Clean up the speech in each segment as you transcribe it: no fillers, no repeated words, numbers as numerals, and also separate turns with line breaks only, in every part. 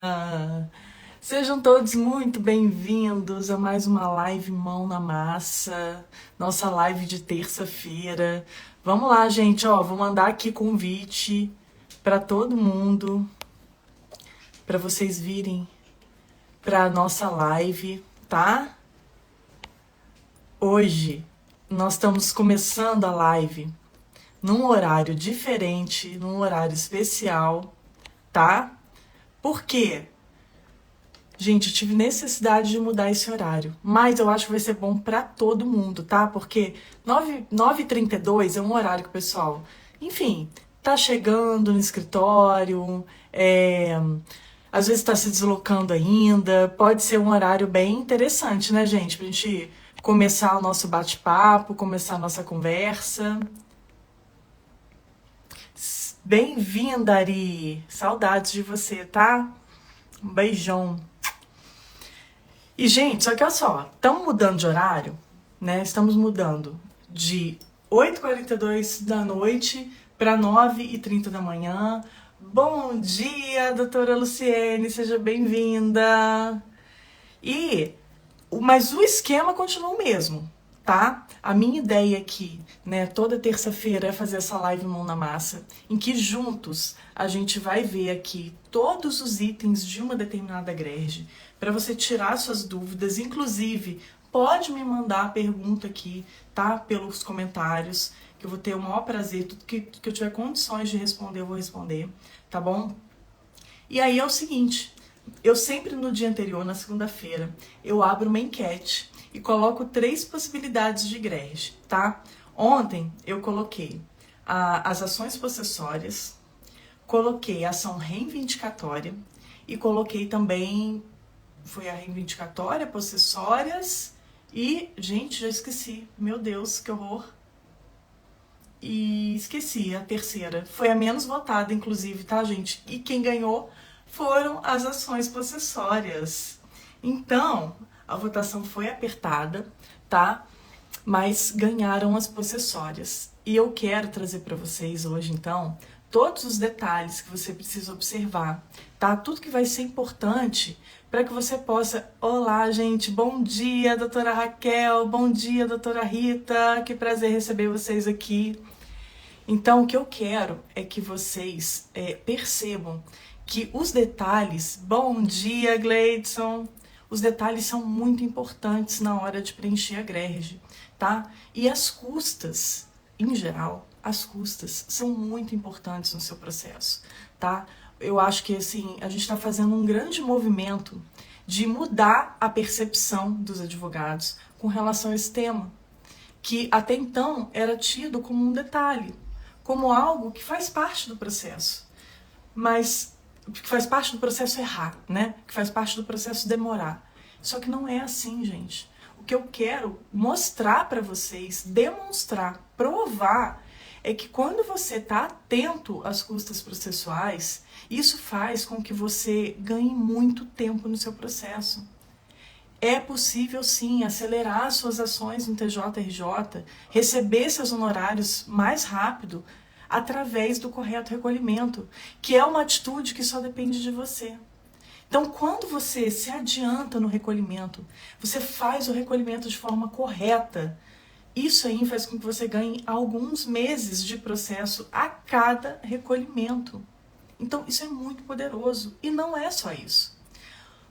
Ah, sejam todos muito bem-vindos a mais uma live Mão na Massa, nossa live de terça-feira. Vamos lá, gente, ó, vou mandar aqui convite para todo mundo, para vocês virem para nossa live, tá? Hoje nós estamos começando a live num horário diferente, num horário especial, tá? Por quê? Gente, eu tive necessidade de mudar esse horário, mas eu acho que vai ser bom pra todo mundo, tá? Porque 9h32 é um horário que o pessoal, enfim, tá chegando no escritório, às vezes tá se deslocando ainda. Pode ser um horário bem interessante, né, gente? Pra gente começar o nosso bate-papo, começar a nossa conversa. Bem-vinda, Ari! Saudades de você, tá? Um beijão. E, gente, só que olha só, estamos mudando de horário, né? Estamos mudando de 8h42 da noite para 9h30 da manhã. Bom dia, doutora Luciene, seja bem-vinda. Mas o esquema continua o mesmo, tá? A minha ideia aqui, né, toda terça-feira é fazer essa live Mão na Massa, em que juntos a gente vai ver aqui todos os itens de uma determinada grege, para você tirar suas dúvidas. Inclusive, pode me mandar a pergunta aqui, tá? Pelos comentários, que eu vou ter o maior prazer, tudo que eu tiver condições de responder, eu vou responder, tá bom? E aí é o seguinte, eu sempre no dia anterior, na segunda-feira, eu abro uma enquete e coloco 3 possibilidades de grege, tá? Ontem eu coloquei as ações possessórias, coloquei a ação reivindicatória e coloquei também, foi a reivindicatória, possessórias e, gente, já esqueci, meu Deus, que horror. E esqueci a terceira, foi a menos votada, inclusive, tá, gente? E quem ganhou foram as ações possessórias. Então, a votação foi apertada, tá? Mas ganharam as possessórias. E eu quero trazer para vocês hoje, então, todos os detalhes que você precisa observar, tá? Tudo que vai ser importante para que você possa... Olá, gente, bom dia, doutora Raquel, bom dia, doutora Rita, que prazer receber vocês aqui. Então, o que eu quero é que vocês percebam que os detalhes... Bom dia, Gleidson! Os detalhes são muito importantes na hora de preencher a grege, tá? E as custas, em geral, as custas são muito importantes no seu processo, tá? Eu acho que, assim, a gente está fazendo um grande movimento de mudar a percepção dos advogados com relação a esse tema, que até então era tido como um detalhe, como algo que faz parte do processo, mas que faz parte do processo errar, né? Que faz parte do processo demorar. Só que não é assim, gente. O que eu quero mostrar para vocês, demonstrar, provar, é que quando você está atento às custas processuais, isso faz com que você ganhe muito tempo no seu processo. É possível, sim, acelerar suas ações no TJRJ, receber seus honorários mais rápido através do correto recolhimento, que é uma atitude que só depende de você. Então, quando você se adianta no recolhimento, você faz o recolhimento de forma correta, isso aí faz com que você ganhe alguns meses de processo a cada recolhimento. Então, isso é muito poderoso. E não é só isso.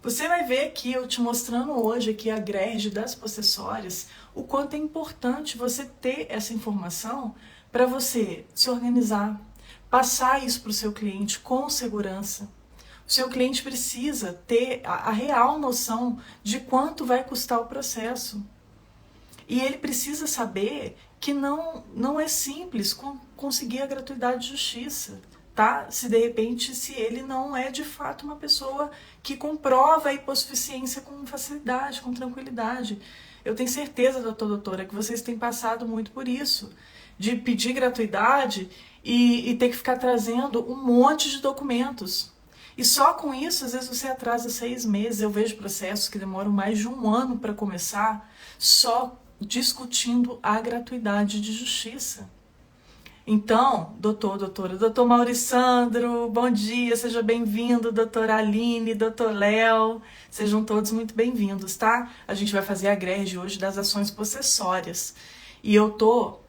Você vai ver aqui, eu te mostrando hoje aqui a grege das possessórias, o quanto é importante você ter essa informação para você se organizar, passar isso para o seu cliente com segurança. O seu cliente precisa ter a real noção de quanto vai custar o processo. E ele precisa saber que não é simples conseguir a gratuidade de justiça. Tá? Se de repente, se ele não é de fato uma pessoa que comprova a hipossuficiência com facilidade, com tranquilidade. Eu tenho certeza, doutora, que vocês têm passado muito por isso, de pedir gratuidade e ter que ficar trazendo um monte de documentos. E só com isso, às vezes você atrasa 6 meses. Eu vejo processos que demoram mais de 1 ano para começar, só discutindo a gratuidade de justiça. Então, doutor Mauricandro, bom dia, seja bem-vindo, doutora Aline, doutor Léo, sejam todos muito bem-vindos, tá? A gente vai fazer a grege hoje das ações possessórias. E eu tô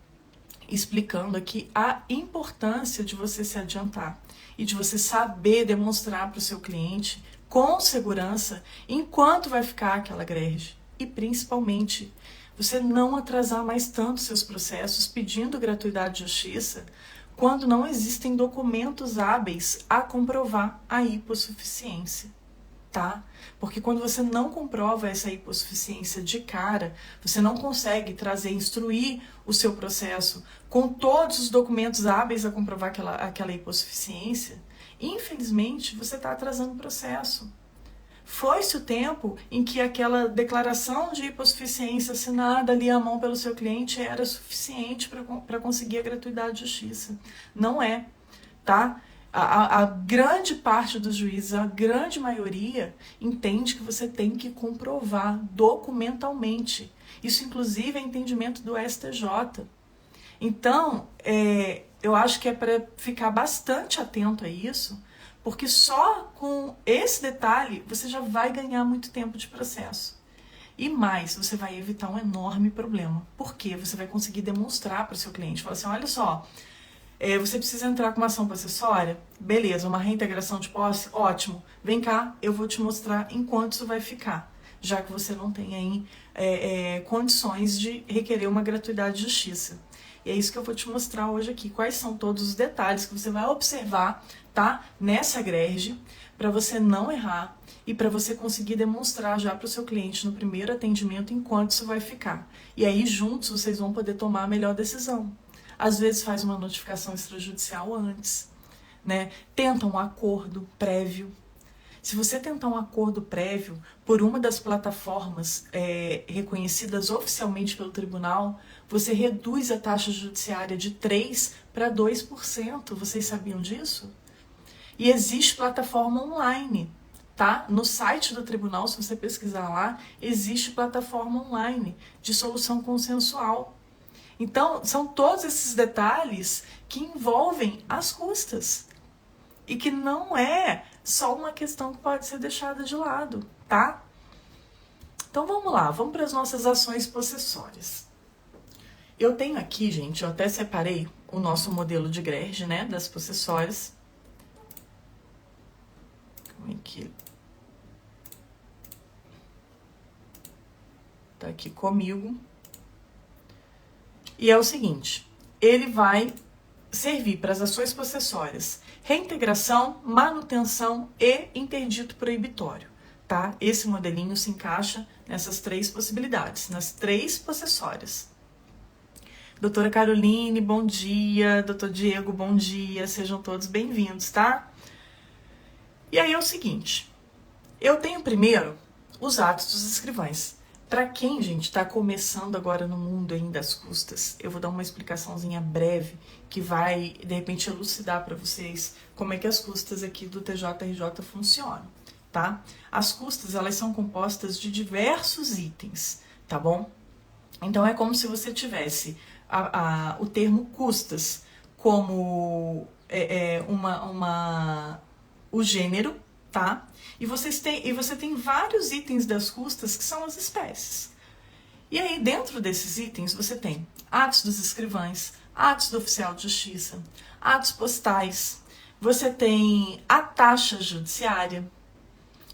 explicando aqui a importância de você se adiantar e de você saber demonstrar para o seu cliente com segurança enquanto vai ficar aquela grege. E principalmente, você não atrasar mais tanto seus processos pedindo gratuidade de justiça quando não existem documentos hábeis a comprovar a hipossuficiência, tá? Porque quando você não comprova essa hipossuficiência de cara, você não consegue instruir o seu processo com todos os documentos hábeis a comprovar aquela hipossuficiência, infelizmente você está atrasando o processo. Foi-se o tempo em que aquela declaração de hipossuficiência assinada ali à mão pelo seu cliente era suficiente para conseguir a gratuidade de justiça. Não é, tá? A grande parte dos juízes, a grande maioria, entende que você tem que comprovar documentalmente. Isso, inclusive, é entendimento do STJ. Então, eu acho que é para ficar bastante atento a isso, porque só com esse detalhe você já vai ganhar muito tempo de processo. E mais, você vai evitar um enorme problema. Porque você vai conseguir demonstrar para o seu cliente. Falar assim, olha só, você precisa entrar com uma ação possessória? Beleza, uma reintegração de posse? Ótimo. Vem cá, eu vou te mostrar em quanto isso vai ficar. Já que você não tem aí condições de requerer uma gratuidade de justiça. E é isso que eu vou te mostrar hoje aqui. Quais são todos os detalhes que você vai observar, tá? Nessa grege, para você não errar e para você conseguir demonstrar já para o seu cliente no primeiro atendimento em quanto isso vai ficar. E aí juntos vocês vão poder tomar a melhor decisão. Às vezes faz uma notificação extrajudicial antes, né? Tenta um acordo prévio. Se você tentar um acordo prévio por uma das plataformas reconhecidas oficialmente pelo tribunal, você reduz a taxa judiciária de 3% para 2%. Vocês sabiam disso? E existe plataforma online, tá? No site do tribunal, se você pesquisar lá, existe plataforma online de solução consensual. Então, são todos esses detalhes que envolvem as custas. E que não é só uma questão que pode ser deixada de lado, tá? Então vamos lá, vamos para as nossas ações possessórias. Eu tenho aqui, gente, eu até separei o nosso modelo de grege, né, das possessórias. Como é que tá aqui comigo? E é o seguinte, ele vai servir para as ações possessórias reintegração, manutenção e interdito proibitório, tá? Esse modelinho se encaixa nessas três possibilidades, nas três possessórias. Doutora Caroline, bom dia. Doutor Diego, bom dia. Sejam todos bem-vindos, tá? E aí é o seguinte, eu tenho primeiro os atos dos escrivães. Para quem, gente, está começando agora no mundo ainda das custas, eu vou dar uma explicaçãozinha breve que vai, de repente, elucidar para vocês como é que as custas aqui do TJRJ funcionam, tá? As custas, elas são compostas de diversos itens, tá bom? Então, é como se você tivesse o termo custas como o gênero, tá? E você tem vários itens das custas que são as espécies. E aí, dentro desses itens, você tem atos dos escrivães, atos do oficial de justiça, atos postais, você tem a taxa judiciária,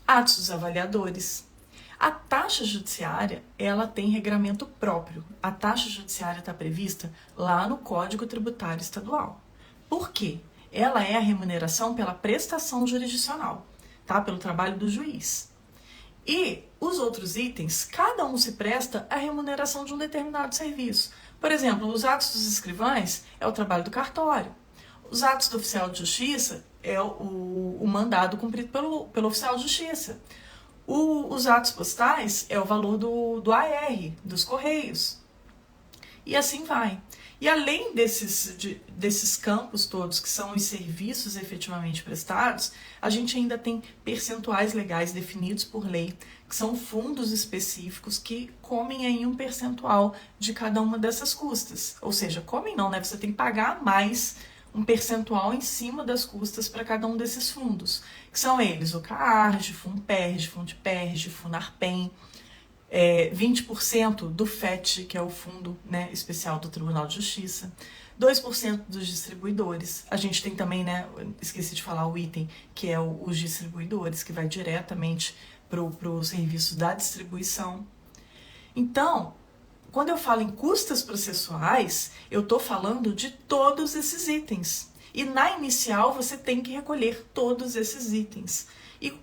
atos dos avaliadores. A taxa judiciária, ela tem regramento próprio. A taxa judiciária está prevista lá no Código Tributário Estadual. Por quê? Ela é a remuneração pela prestação jurisdicional, tá? Pelo trabalho do juiz. E os outros itens, cada um se presta à remuneração de um determinado serviço. Por exemplo, os atos dos escrivães é o trabalho do cartório. Os atos do oficial de justiça é o mandado cumprido pelo oficial de justiça. Os atos postais é o valor do AR, dos correios. e assim vai. E além desses campos todos, que são os serviços efetivamente prestados, a gente ainda tem percentuais legais definidos por lei, que são fundos específicos que comem aí um percentual de cada uma dessas custas. Ou seja, comem não, né? Você tem que pagar mais um percentual em cima das custas para cada um desses fundos, que são eles o CARG, FUNPERJ, FUNDPERJ, FUNARPEM, 20% do FET, que é o Fundo, né, Especial do Tribunal de Justiça, 2% dos distribuidores. A gente tem também, né, esqueci de falar o item, que é os distribuidores, que vai diretamente para o serviço da distribuição. Então, quando eu falo em custas processuais, eu estou falando de todos esses itens. E na inicial você tem que recolher todos esses itens. E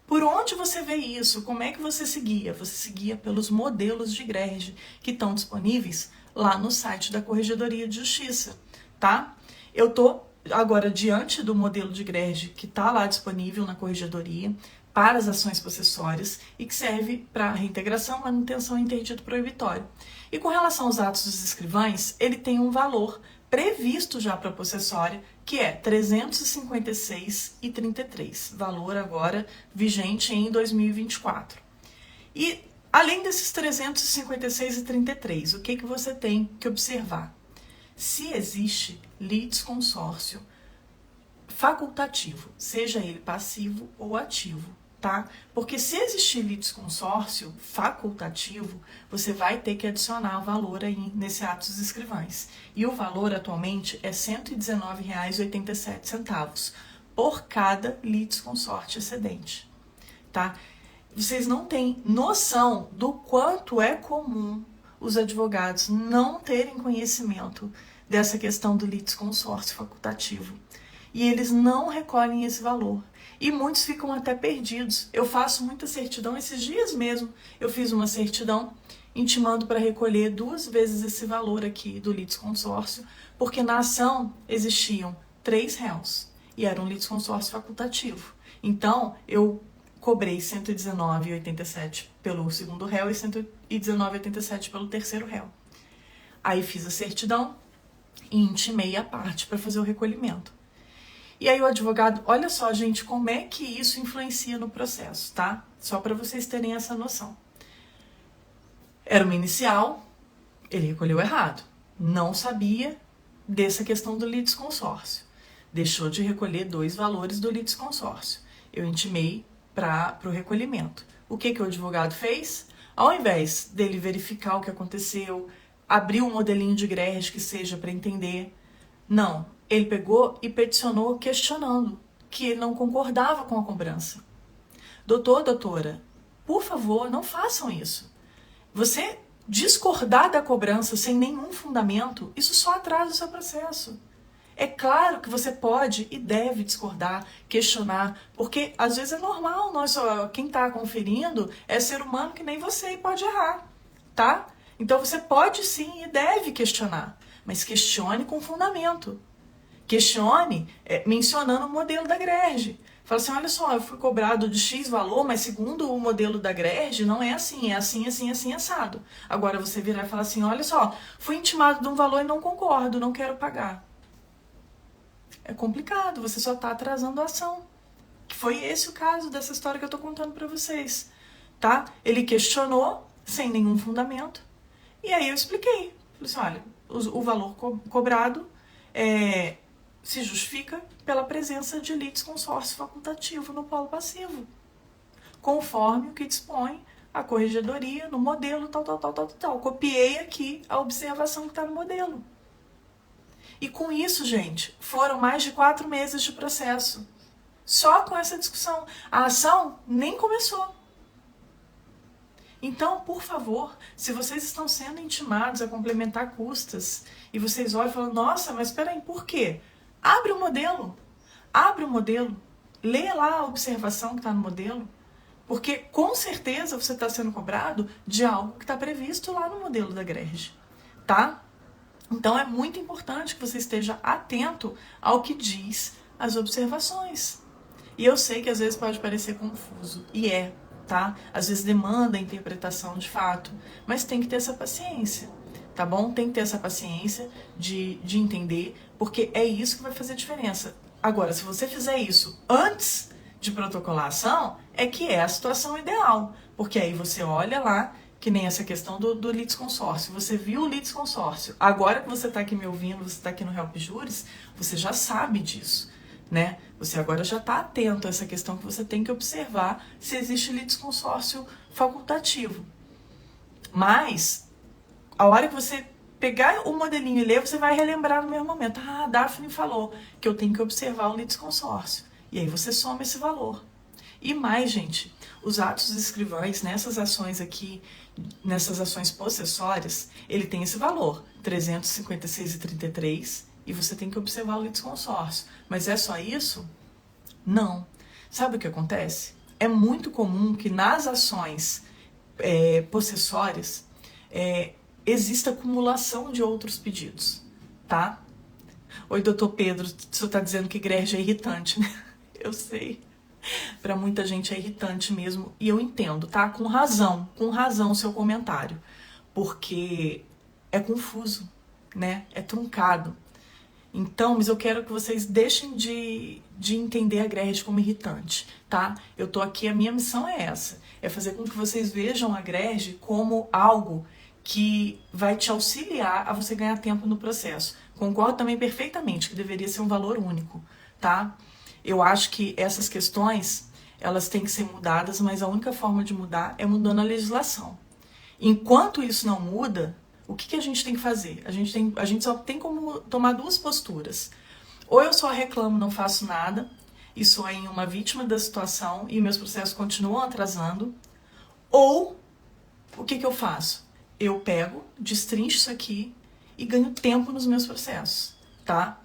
por onde você vê isso? Como é que você seguia? Você seguia pelos modelos de GRERJ que estão disponíveis lá no site da Corregedoria de Justiça, tá? Eu tô agora diante do modelo de GRERJ que está lá disponível na Corregedoria para as ações possessórias e que serve para reintegração, manutenção e interdito proibitório. E com relação aos atos dos escrivães, ele tem um valor previsto já para a possessória, que é R$ 356,33, valor agora vigente em 2024. E além desses R$ 356,33, o que você tem que observar? Se existe litisconsórcio facultativo, seja ele passivo ou ativo, tá? Porque se existir litisconsórcio facultativo, você vai ter que adicionar valor aí nesse ato dos escrivães. E o valor atualmente é R$ 119,87 por cada litisconsórcio excedente, tá? Vocês não têm noção do quanto é comum os advogados não terem conhecimento dessa questão do litisconsórcio facultativo. E eles não recolhem esse valor. E muitos ficam até perdidos. Eu faço muita certidão, esses dias mesmo eu fiz uma certidão intimando para recolher 2 vezes esse valor aqui do litisconsórcio, porque na ação existiam 3 réus e era um litisconsórcio facultativo. Então, eu cobrei R$ 119,87 pelo segundo réu e R$ 119,87 pelo terceiro réu. Aí fiz a certidão e intimei a parte para fazer o recolhimento. E aí o advogado, olha só, gente, como é que isso influencia no processo, tá? Só para vocês terem essa noção. Era uma inicial, ele recolheu errado. Não sabia dessa questão do litisconsórcio. Deixou de recolher 2 valores do litisconsórcio. Eu intimei para o recolhimento. O que o advogado fez? Ao invés dele verificar o que aconteceu, abrir um modelinho de GRERJ que seja para entender, não. Ele pegou e peticionou questionando que ele não concordava com a cobrança. Doutor, doutora, por favor, não façam isso. Você discordar da cobrança sem nenhum fundamento, isso só atrasa o seu processo. É claro que você pode e deve discordar, questionar, porque às vezes é normal, quem está conferindo é ser humano que nem você e pode errar, tá? Então você pode sim e deve questionar, mas questione com fundamento. Questione mencionando o modelo da GRERJ. Fala assim, olha só, eu fui cobrado de X valor, mas segundo o modelo da GRERJ, não é assim, assim, assado. Agora você virar e falar assim, olha só, fui intimado de um valor e não concordo, não quero pagar. É complicado, você só está atrasando a ação. Que foi esse o caso dessa história que eu estou contando para vocês, tá? Ele questionou, sem nenhum fundamento, e aí eu expliquei. Falei assim, olha, o valor cobrado se justifica pela presença de litisconsórcio facultativo no polo passivo, conforme o que dispõe a corregedoria no modelo tal. Copiei aqui a observação que está no modelo. E com isso, gente, foram mais de 4 meses de processo. Só com essa discussão. A ação nem começou. Então, por favor, se vocês estão sendo intimados a complementar custas e vocês olham e falam, nossa, mas espera aí, por quê? Abre o modelo, lê lá a observação que está no modelo, porque com certeza você está sendo cobrado de algo que está previsto lá no modelo da GRERJ, tá? Então é muito importante que você esteja atento ao que diz as observações. E eu sei que às vezes pode parecer confuso, e tá? Às vezes demanda interpretação de fato, mas tem que ter essa paciência, tá bom? Tem que ter essa paciência de entender, porque é isso que vai fazer diferença. Agora, se você fizer isso antes de protocolar a ação, é que é a situação ideal, porque aí você olha lá, que nem essa questão do litisconsórcio. Você viu o litisconsórcio. Agora que você está aqui me ouvindo, você está aqui no Help Juris, você já sabe disso, né? Você agora já está atento a essa questão que você tem que observar se existe litisconsórcio facultativo. Mas, a hora que você pegar o modelinho e ler, você vai relembrar no mesmo momento. Ah, a Daphne falou que eu tenho que observar o litisconsórcio. E aí você soma esse valor. E mais, gente, os atos escrivães nessas ações aqui, nessas ações possessórias, ele tem esse valor, 356,33, e você tem que observar o litisconsórcio. Mas é só isso? Não. Sabe o que acontece? É muito comum que nas ações possessórias exista acumulação de outros pedidos, tá? Oi, doutor Pedro, o senhor tá dizendo que grege é irritante, né? Eu sei. Para muita gente é irritante mesmo, e eu entendo, tá? Com razão o seu comentário, porque é confuso, né? É truncado. Então, mas eu quero que vocês deixem de entender a GRERD como irritante, tá? Eu tô aqui, a minha missão é essa, é fazer com que vocês vejam a GRERD como algo que vai te auxiliar a você ganhar tempo no processo. Concordo também perfeitamente que deveria ser um valor único, tá? Eu acho que essas questões, elas têm que ser mudadas, mas a única forma de mudar é mudando a legislação. Enquanto isso não muda, o que a gente tem que fazer? A gente só tem como tomar duas posturas. Ou eu só reclamo, não faço nada, e sou aí uma vítima da situação e meus processos continuam atrasando. Ou, o que eu faço? Eu pego, destrincho isso aqui e ganho tempo nos meus processos, tá?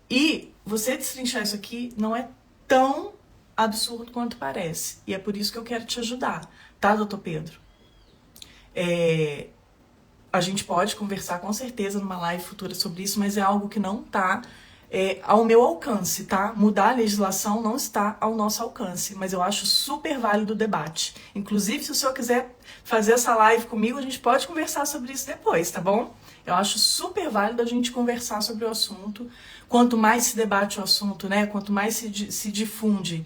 E você destrinchar isso aqui não é tão absurdo quanto parece. E é por isso que eu quero te ajudar, tá, doutor Pedro? A gente pode conversar com certeza numa live futura sobre isso, mas é algo que não está ao meu alcance, tá? Mudar a legislação não está ao nosso alcance, mas eu acho super válido o debate. Inclusive, se o senhor quiser fazer essa live comigo, a gente pode conversar sobre isso depois, tá bom? Eu acho super válido a gente conversar sobre o assunto. Quanto mais se debate o assunto, né? Quanto mais se difunde,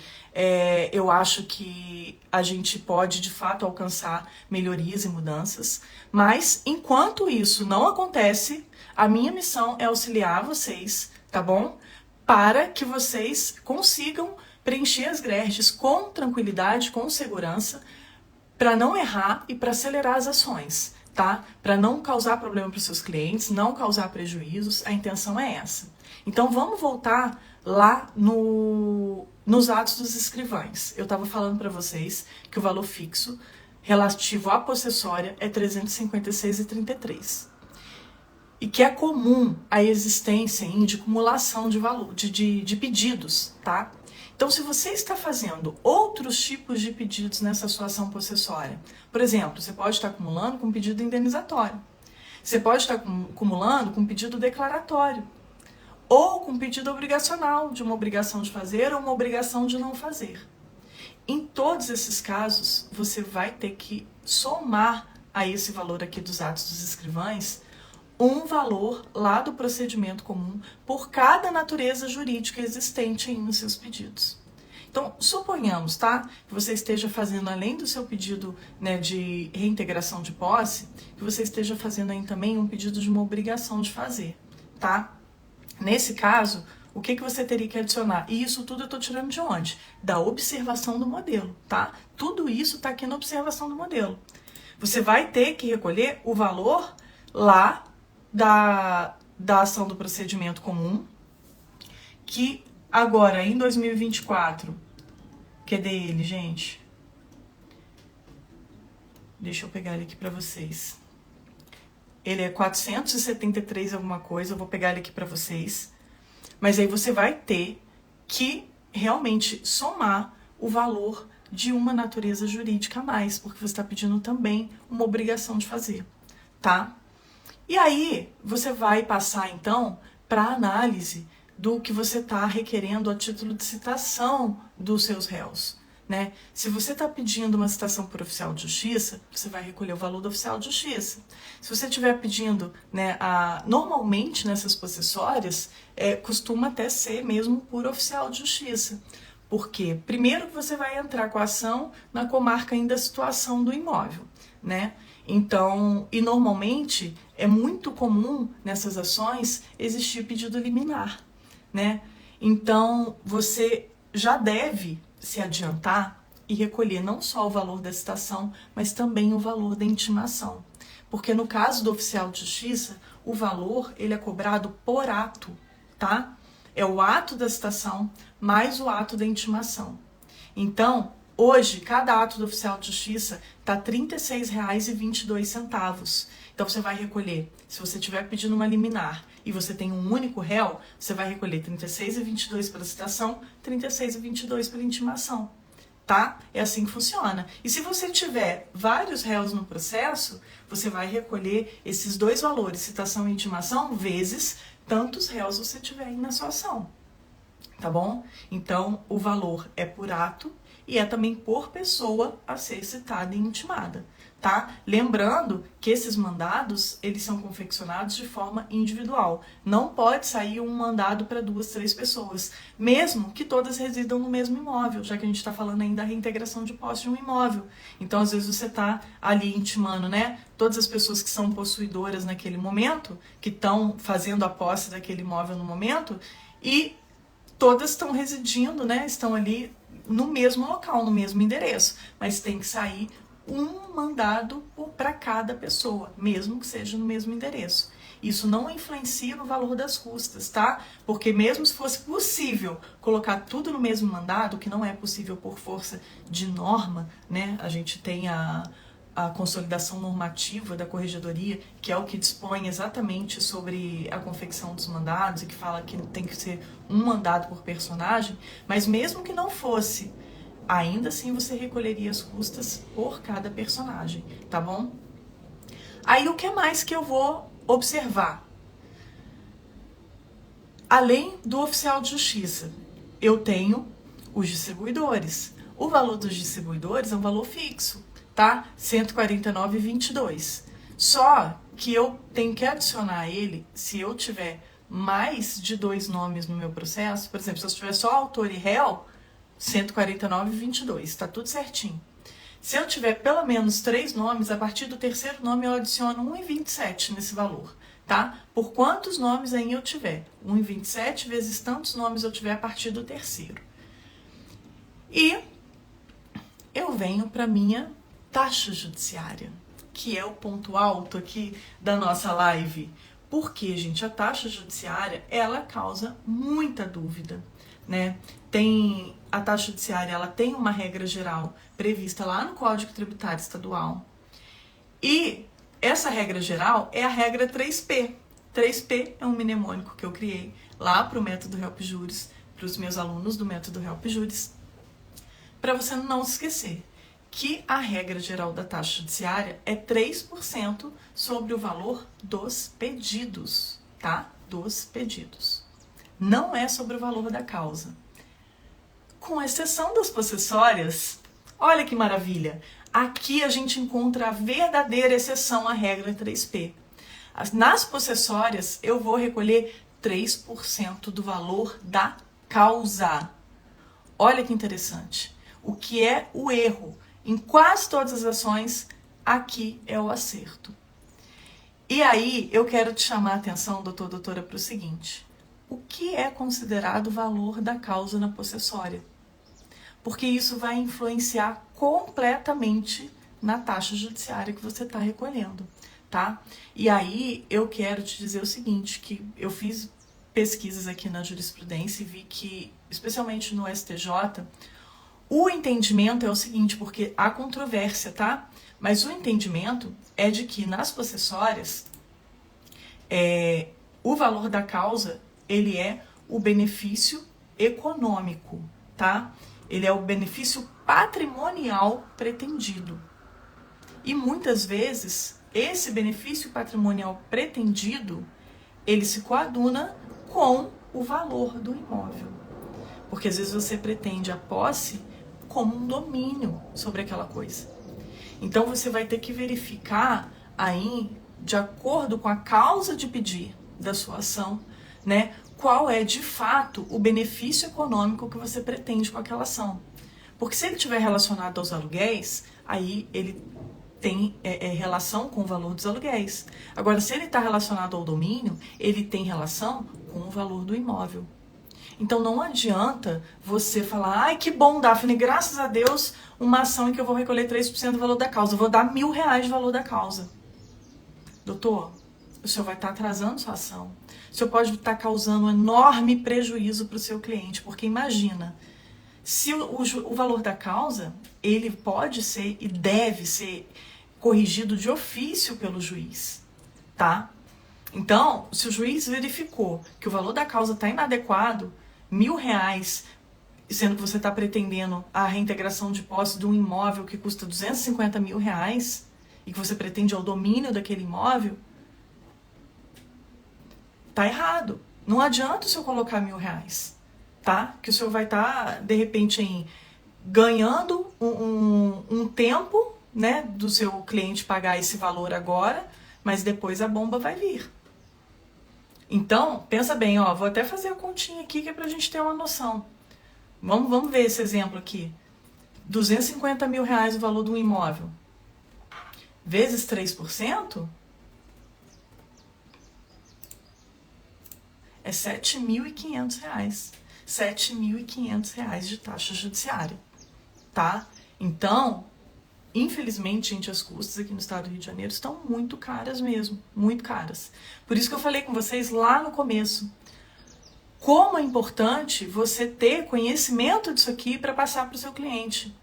eu acho que a gente pode, de fato, alcançar melhorias e mudanças. Mas, enquanto isso não acontece, a minha missão é auxiliar vocês, tá bom? Para que vocês consigam preencher as GRERDs com tranquilidade, com segurança, para não errar e para acelerar as ações, tá? Para não causar problema para os seus clientes, não causar prejuízos, a intenção é essa. Então vamos voltar lá nos atos dos escrivães. Eu estava falando para vocês que o valor fixo relativo à possessória é 356,33. E que é comum a existência de acumulação de valor, de pedidos, tá? Então, se você está fazendo outros tipos de pedidos nessa sua ação possessória, por exemplo, você pode estar acumulando com pedido indenizatório, você pode estar acumulando com pedido declaratório, ou com pedido obrigacional, de uma obrigação de fazer ou uma obrigação de não fazer. Em todos esses casos, você vai ter que somar a esse valor aqui dos atos dos escrivães um valor lá do procedimento comum por cada natureza jurídica existente aí nos seus pedidos. Então, suponhamos, tá, que você esteja fazendo, além do seu pedido, né, de reintegração de posse, que você esteja fazendo aí também um pedido de uma obrigação de fazer, tá? Nesse caso, o que você teria que adicionar? E isso tudo eu estou tirando de onde? Da observação do modelo, tá? Tudo isso está aqui na observação do modelo. Você vai ter que recolher o valor lá da ação do procedimento comum, que agora, em 2024, cadê ele, gente? Deixa eu pegar ele aqui para vocês. Ele é 473 alguma coisa, eu vou pegar ele aqui para vocês. Mas aí você vai ter que realmente somar o valor de uma natureza jurídica a mais, porque você está pedindo também uma obrigação de fazer, tá? E aí você vai passar então para a análise do que você está requerendo a título de citação dos seus réus, né? Se você está pedindo uma citação por oficial de justiça, você vai recolher o valor do oficial de justiça. Se você estiver pedindo, né, normalmente nessas possessórias, costuma até ser mesmo por oficial de justiça. Por quê? Primeiro que você vai entrar com a ação na comarca ainda da situação do imóvel, né? Então, e normalmente é muito comum nessas ações existir pedido liminar, né? Então, você já deve se adiantar e recolher não só o valor da citação, mas também o valor da intimação. Porque no caso do oficial de justiça, o valor ele é cobrado por ato, tá? É o ato da citação mais o ato da intimação. Então, hoje, cada ato do oficial de justiça está R$ 36,22. Então, você vai recolher, se você estiver pedindo uma liminar e você tem um único réu, você vai recolher R$ 36,22 pela citação, R$ 36,22 pela intimação, tá? É assim que funciona. E se você tiver vários réus no processo, você vai recolher esses dois valores, citação e intimação, vezes tantos réus você tiver aí na sua ação, tá bom? Então, o valor é por ato e é também por pessoa a ser citada e intimada, tá? Lembrando que esses mandados, eles são confeccionados de forma individual. Não pode sair um mandado para 2, 3 pessoas, mesmo que todas residam no mesmo imóvel, já que a gente está falando ainda da reintegração de posse de um imóvel. Então, às vezes você está ali intimando, né? Todas as pessoas que são possuidoras naquele momento, que estão fazendo a posse daquele imóvel no momento, e todas estão residindo, né? Estão ali no mesmo local, no mesmo endereço, mas tem que sair um mandado para cada pessoa, mesmo que seja no mesmo endereço. Isso não influencia no valor das custas, tá? Porque mesmo se fosse possível colocar tudo no mesmo mandado, que não é possível por força de norma, né? A gente tem a consolidação normativa da corregedoria, que é o que dispõe exatamente sobre a confecção dos mandados e que fala que tem que ser um mandado por personagem, mas mesmo que não fosse, ainda assim você recolheria as custas por cada personagem, tá bom? Aí o que mais que eu vou observar? Além do oficial de justiça, eu tenho os distribuidores. O valor dos distribuidores é um valor fixo, tá? R$ 149,22. Só que eu tenho que adicionar ele se eu tiver mais de 2 nomes no meu processo. Por exemplo, se eu tiver só autor e réu, R$ 149,22, tá tudo certinho. Se eu tiver pelo menos 3 nomes, a partir do terceiro nome eu adiciono 1,27 nesse valor, tá? Por quantos nomes aí eu tiver? 1,27 vezes tantos nomes eu tiver a partir do terceiro. E eu venho para minha taxa judiciária, que é o ponto alto aqui da nossa live. Porque, gente, a taxa judiciária, ela causa muita dúvida, né? A taxa judiciária, ela tem uma regra geral prevista lá no Código Tributário Estadual. E essa regra geral é a regra 3P. 3P é um mnemônico que eu criei lá para o método Help Juris, para os meus alunos do método Help Juris, para você não se esquecer que a regra geral da taxa judiciária é 3% sobre o valor dos pedidos, tá? Dos pedidos. Não é sobre o valor da causa. Com exceção das possessórias, olha que maravilha! Aqui a gente encontra a verdadeira exceção à regra 3P. Nas possessórias, eu vou recolher 3% do valor da causa. Olha que interessante. O que é o erro? Em quase todas as ações, aqui é o acerto. E aí, eu quero te chamar a atenção, doutor, doutora, para o seguinte. O que é considerado o valor da causa na possessória? Porque isso vai influenciar completamente na taxa judiciária que você está recolhendo, tá? E aí, eu quero te dizer o seguinte, que eu fiz pesquisas aqui na jurisprudência e vi que, especialmente no STJ, o entendimento é o seguinte, porque há controvérsia, tá? Mas o entendimento é de que nas possessórias, o valor da causa, ele é o benefício econômico, tá? Ele é o benefício patrimonial pretendido. E muitas vezes, esse benefício patrimonial pretendido, ele se coaduna com o valor do imóvel. Porque às vezes você pretende a posse como um domínio sobre aquela coisa. Então você vai ter que verificar aí, de acordo com a causa de pedir da sua ação, né, qual é de fato o benefício econômico que você pretende com aquela ação. Porque se ele estiver relacionado aos aluguéis, aí ele tem relação com o valor dos aluguéis. Agora, se ele está relacionado ao domínio, ele tem relação com o valor do imóvel. Então não adianta você falar, ai que bom, Daphne, graças a Deus, uma ação em que eu vou recolher 3% do valor da causa, eu vou dar R$1.000 de valor da causa. Doutor, o senhor vai estar atrasando sua ação. O senhor pode estar causando um enorme prejuízo para o seu cliente, porque imagina, se o valor da causa, ele pode ser e deve ser corrigido de ofício pelo juiz, tá? Então, se o juiz verificou que o valor da causa está inadequado, R$1.000, sendo que você está pretendendo a reintegração de posse de um imóvel que custa R$250 mil, e que você pretende o domínio daquele imóvel, tá errado. Não adianta o senhor colocar R$1.000, tá? Que o senhor vai estar, de repente, ganhando um tempo, né, do seu cliente pagar esse valor agora, mas depois a bomba vai vir. Então, pensa bem, ó, vou até fazer a continha aqui que é pra gente ter uma noção. Vamos ver esse exemplo aqui. R$250 mil o valor de um imóvel. Vezes 3%, é R$7.500. R$7.500 de taxa judiciária, tá? Então, infelizmente, gente, as custas aqui no estado do Rio de Janeiro estão muito caras mesmo, muito caras. Por isso que eu falei com vocês lá no começo, como é importante você ter conhecimento disso aqui para passar para o seu cliente.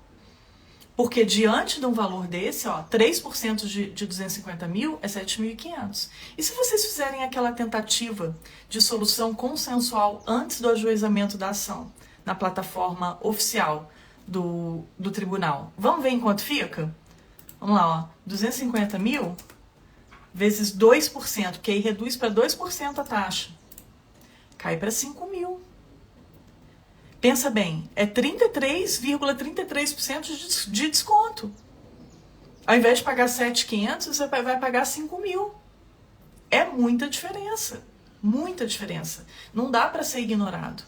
Porque diante de um valor desse, ó, 3% de 250 mil é 7.500. E se vocês fizerem aquela tentativa de solução consensual antes do ajuizamento da ação na plataforma oficial do tribunal, vamos ver em quanto fica? Vamos lá, ó, 250 mil vezes 2%, que aí reduz para 2% a taxa. Cai para 5 mil. Pensa bem, é 33,33% de desconto. Ao invés de pagar 7.500, você vai pagar 5 mil. É muita diferença. Muita diferença. Não dá para ser ignorado.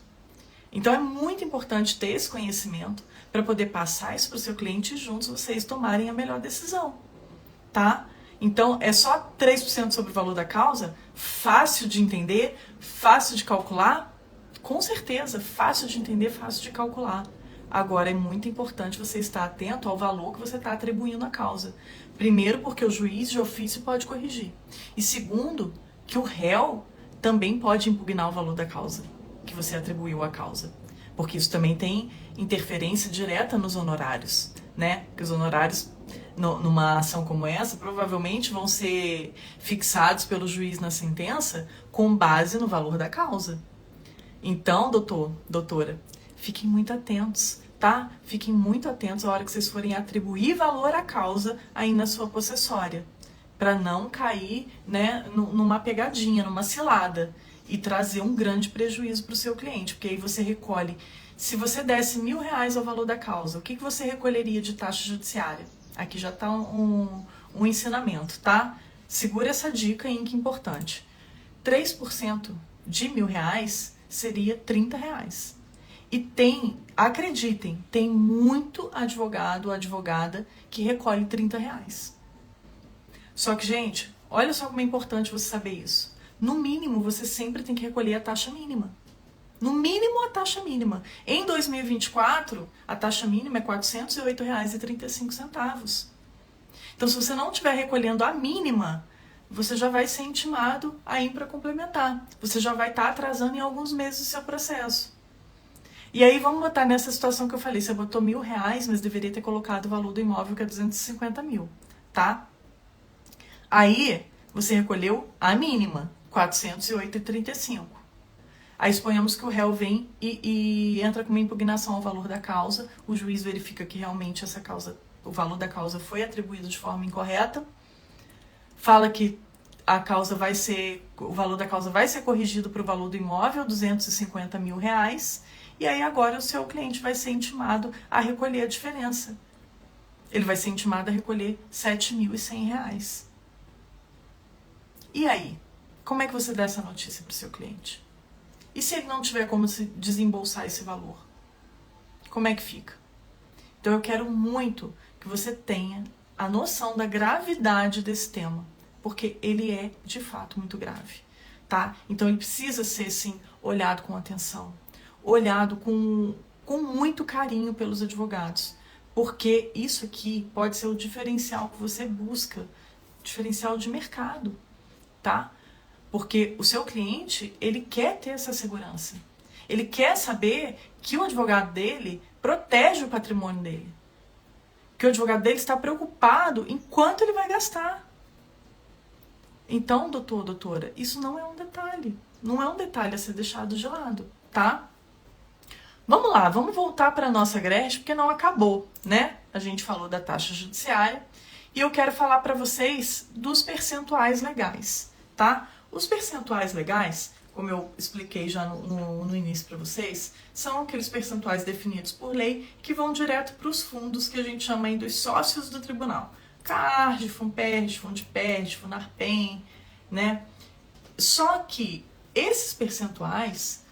Então é muito importante ter esse conhecimento para poder passar isso para o seu cliente e juntos vocês tomarem a melhor decisão. Tá? Então é só 3% sobre o valor da causa? Fácil de entender? Fácil de calcular? Com certeza, fácil de entender, fácil de calcular. Agora, é muito importante você estar atento ao valor que você está atribuindo à causa. Primeiro, porque o juiz de ofício pode corrigir. E segundo, que o réu também pode impugnar o valor da causa que você atribuiu à causa. Porque isso também tem interferência direta nos honorários, né? Porque os honorários, numa ação como essa, provavelmente vão ser fixados pelo juiz na sentença com base no valor da causa. Então, doutora, fiquem muito atentos, tá? Fiquem muito atentos a hora que vocês forem atribuir valor à causa aí na sua possessória, para não cair, né, numa pegadinha, numa cilada e trazer um grande prejuízo para o seu cliente, porque aí você recolhe. Se você desse R$1.000 ao valor da causa, o que você recolheria de taxa judiciária? Aqui já está um ensinamento, tá? Segura essa dica aí, que é importante. 3% de R$1.000 seria R$30. E acreditem, tem muito advogado ou advogada que recolhe R$30. Só que, gente, olha só como é importante você saber isso. No mínimo, você sempre tem que recolher a taxa mínima. No mínimo, a taxa mínima. Em 2024, a taxa mínima é R$408,35. Então, se você não estiver recolhendo a mínima, você já vai ser intimado a ir para complementar. Você já vai estar atrasando em alguns meses o seu processo. E aí vamos botar nessa situação que eu falei. Você botou R$1.000, mas deveria ter colocado o valor do imóvel, que é 250 mil, tá? Aí você recolheu a mínima, R$408,35. Aí suponhamos que o réu vem e entra com uma impugnação ao valor da causa. O juiz verifica que realmente o valor da causa foi atribuído de forma incorreta. Fala que o valor da causa vai ser corrigido para o valor do imóvel, R$250 mil, E aí agora o seu cliente vai ser intimado a recolher a diferença. Ele vai ser intimado a recolher R$ 7.100. E aí? Como é que você dá essa notícia para o seu cliente? E se ele não tiver como se desembolsar esse valor? Como é que fica? Então eu quero muito que você tenha a noção da gravidade desse tema, porque ele é de fato muito grave, tá? Então ele precisa ser, sim, olhado com atenção, olhado com muito carinho pelos advogados, porque isso aqui pode ser o diferencial que você busca, diferencial de mercado, tá? Porque o seu cliente, ele quer ter essa segurança. Ele quer saber que o advogado dele protege o patrimônio dele. Que o advogado dele está preocupado em quanto ele vai gastar. Então, doutor, doutora, isso não é um detalhe. Não é um detalhe a ser deixado de lado, tá? Vamos lá, vamos voltar para a nossa greve, porque não acabou, né? A gente falou da taxa judiciária e eu quero falar para vocês dos percentuais legais, tá? Os percentuais legais, como eu expliquei já no início para vocês, são aqueles percentuais definidos por lei que vão direto para os fundos que a gente chama aí dos sócios do tribunal. CARD, FUNPERJ, FUNDPERJ, FUNARPEM, né? Só que esses percentuais,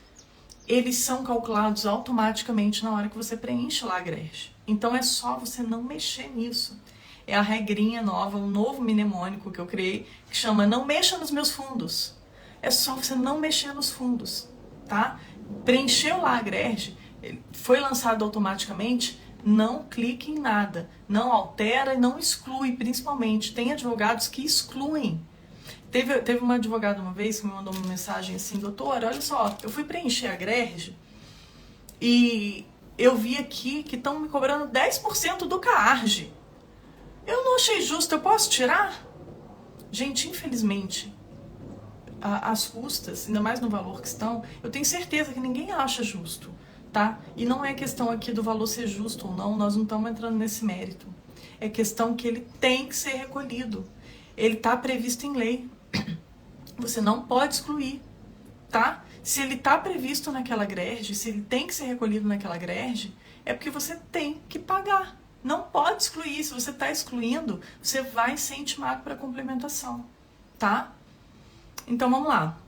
eles são calculados automaticamente na hora que você preenche lá a greve. Então é só você não mexer nisso. É a regrinha nova, um novo mnemônico que eu criei, que chama não mexa nos meus fundos. É só você não mexer nos fundos, tá? Preencheu lá a greve, foi lançado automaticamente, não clique em nada, não altera e não exclui, principalmente. Tem advogados que excluem. Teve uma advogada uma vez que me mandou uma mensagem assim, doutora, olha só, eu fui preencher a greve e eu vi aqui que estão me cobrando 10% do CARD. Eu não achei justo, eu posso tirar? Gente, infelizmente, as custas, ainda mais no valor que estão, eu tenho certeza que ninguém acha justo, tá? E não é questão aqui do valor ser justo ou não, nós não estamos entrando nesse mérito. É questão que ele tem que ser recolhido. Ele está previsto em lei. Você não pode excluir, tá? Se ele está previsto naquela greve, se ele tem que ser recolhido naquela greve, é porque você tem que pagar. Não pode excluir. Se você está excluindo, você vai ser intimado para complementação, tá? Então vamos lá.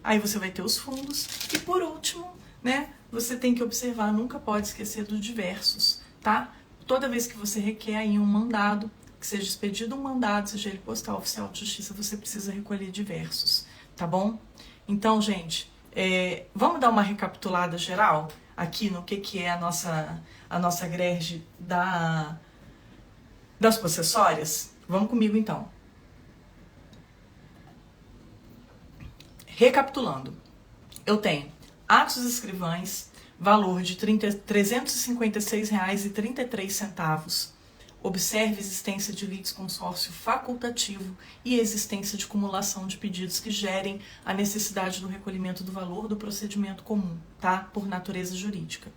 Aí você vai ter os fundos. E por último, né, você tem que observar, nunca pode esquecer dos diversos, tá? Toda vez que você requer aí um mandado, que seja expedido um mandado, seja ele postal, oficial de justiça, você precisa recolher diversos, tá bom? Então, gente, vamos dar uma recapitulada geral aqui no que é a nossa greve das possessórias? Vamos comigo então. Recapitulando, eu tenho atos escrivães, valor de R$ 356,33. Observe existência de litisconsórcio facultativo e existência de cumulação de pedidos que gerem a necessidade do recolhimento do valor do procedimento comum, tá? Por natureza jurídica.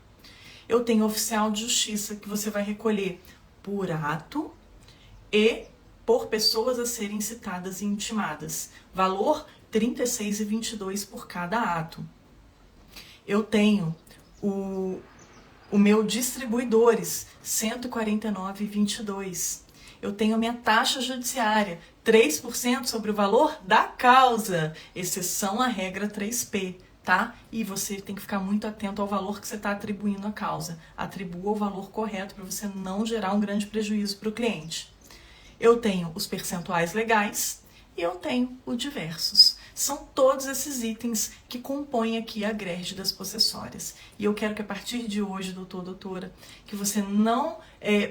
Eu tenho oficial de justiça que você vai recolher por ato e por pessoas a serem citadas e intimadas. Valor R$ 36,22 por cada ato. Eu tenho o meu distribuidores, R$ 149,22. Eu tenho a minha taxa judiciária, 3% sobre o valor da causa, exceção à regra 3P, tá? E você tem que ficar muito atento ao valor que você está atribuindo à causa. Atribua o valor correto para você não gerar um grande prejuízo para o cliente. Eu tenho os percentuais legais e eu tenho o diversos. São todos esses itens que compõem aqui a greve das possessórias. E eu quero que a partir de hoje, doutor, doutora, que você não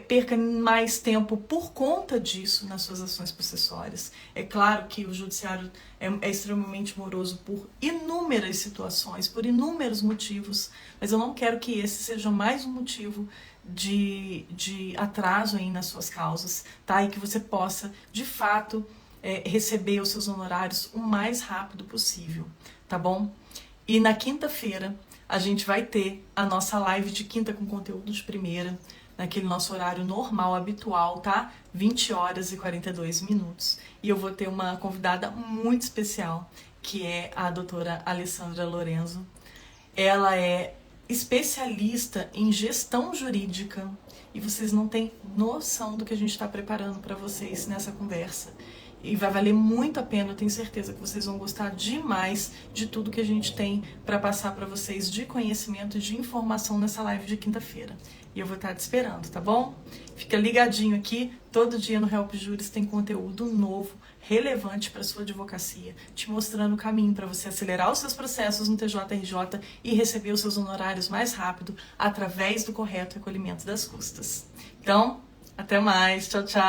perca mais tempo por conta disso nas suas ações possessórias. É claro que o judiciário é extremamente moroso por inúmeras situações, por inúmeros motivos, mas eu não quero que esse seja mais um motivo de atraso aí nas suas causas, tá? E que você possa, de fato, receber os seus honorários o mais rápido possível, tá bom? E na quinta-feira a gente vai ter a nossa live de quinta com conteúdo de primeira, naquele nosso horário normal, habitual, tá? 20 horas e 42 minutos. E eu vou ter uma convidada muito especial, que é a doutora Alessandra Lorenzo. Ela é especialista em gestão jurídica e vocês não têm noção do que a gente está preparando para vocês nessa conversa. E vai valer muito a pena, eu tenho certeza que vocês vão gostar demais de tudo que a gente tem para passar para vocês de conhecimento e de informação nessa live de quinta-feira. E eu vou estar te esperando, tá bom? Fica ligadinho aqui, todo dia no Help Juris tem conteúdo novo, relevante para sua advocacia, te mostrando o caminho para você acelerar os seus processos no TJRJ e receber os seus honorários mais rápido através do correto recolhimento das custas. Então, até mais, tchau, tchau!